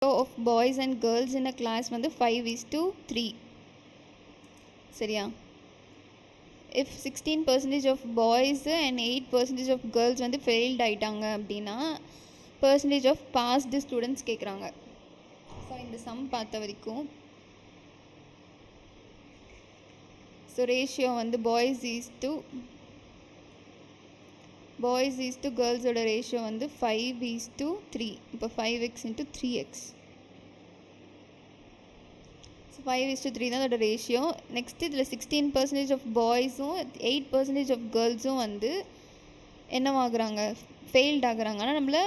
of boys and girls in a class வந்து 5:3. சரியா? if 16% of boys and 8% of girls வந்து failed ஆயிட்டாங்க அப்படின்னா percentage of passed students கேட்குறாங்க. ஸோ இந்த சம் பார்த்த வரைக்கும் ஸோ ரேஷியோ வந்து பாய்ஸ் ஈஸ் டு கேர்ள்ஸோட ரேஷியோ வந்து 5:3. இப்போ 5x × 3x. ஸோ 5:3 தான் அதோட ரேஷியோ. நெக்ஸ்ட் இதில் 16% ஆஃப் பாய்ஸும் 8% ஆஃப் கேர்ள்ஸும் வந்து என்னவாகுறாங்க, ஃபெயில்ட் ஆகுறாங்க. ஆனால் நம்மளை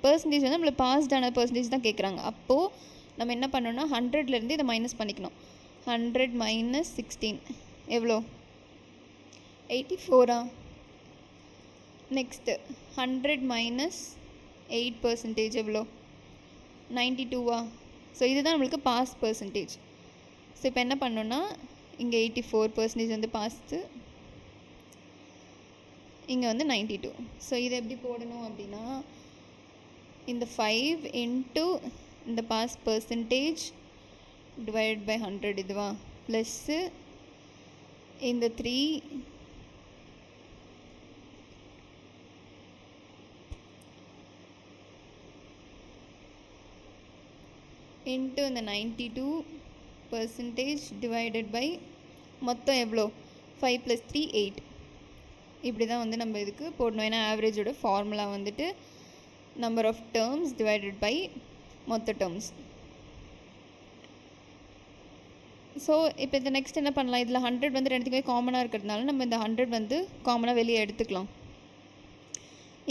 பர்சன்டேஜ் வந்து நம்மளை பாஸ்டான பர்சன்டேஜ் தான் கேட்குறாங்க. அப்போது நம்ம என்ன பண்ணோன்னா 100லேருந்து இதை மைனஸ் பண்ணிக்கணும். 100 - 16 எவ்வளோ? 84. நெக்ஸ்ட்டு 100 - 8% எவ்வளோ? 92. ஸோ இதுதான் நம்மளுக்கு பாஸ் பர்சன்டேஜ். ஸோ இப்போ என்ன பண்ணோன்னா இங்கே 84% வந்து பாஸ்ட்டு, இங்கே வந்து 92. ஸோ இதை எப்படி போடணும் அப்படின்னா இந்த 5 இன்ட்டு இந்த பாஸ் பர்சன்டேஜ் டிவைட் பை 100 இதுவா, ப்ளஸ்ஸு இந்த 3 இன்ட்டு இந்த 92% டிவைடட் பை மொத்தம் எவ்வளோ? 5 + 3 8. இப்படி தான் வந்து நம்ம இதுக்கு போடணும். ஏன்னா ஆவரேஜோட ஃபார்முலா வந்துட்டு number of terms divided by மொத்த டேர்ம்ஸ். ஸோ இப்போ இந்த நெக்ஸ்ட் என்ன பண்ணலாம், இதில் 100 வந்து ரெண்டுத்துக்குமே காமனாக இருக்கிறதுனால நம்ம இந்த 100 வந்து காமனாக வெளியே எடுத்துக்கலாம்.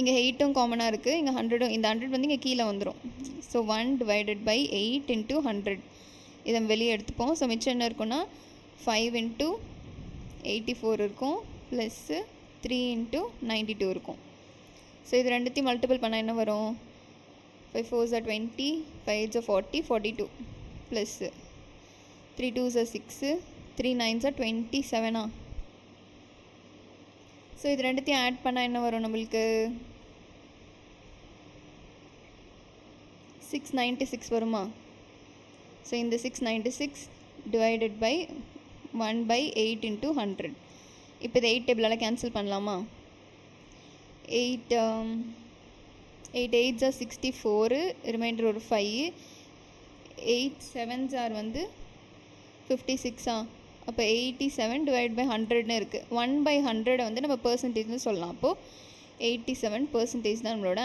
இங்கே 8ம் காமனாக இருக்குது, இங்கே 100ம், இந்த 100 வந்து இங்கே கீழே வந்துடும். ஸோ 1 / 8 × 100 இதை வெளியே எடுத்துப்போம். ஸோ மிச்சம் என்ன இருக்குன்னா 5 × 84 இருக்கும், ப்ளஸ்ஸு 3 × 92 இருக்கும். ஸோ இது ரெண்டுத்தையும் மல்டிபிள் பண்ணால் என்ன வரும்? 5 × 4 = 20, 5 × 40 42, ப்ளஸ்ஸு 3 × 2 = 6, 3 × 9 = 27. ஸோ இது ரெண்டுத்தையும் ஆட் பண்ணால் என்ன வரும் நம்மளுக்கு? 696 வருமா? ஸோ இந்த 696 டிவைடட் பை 1/8 × 100. இப்போ இதை 8 டேபிளால் கேன்சல் பண்ணலாமா? 8 8 8 64, ரிமைண்டர் ஒரு 5, 8 7 வந்து 56. அப்போ 87 டிவைட் பை 100ன்னு இருக்குது. 1/100 வந்து நம்ம பர்சன்டேஜ்னு சொல்லலாம். அப்போது 87% தான் நம்மளோட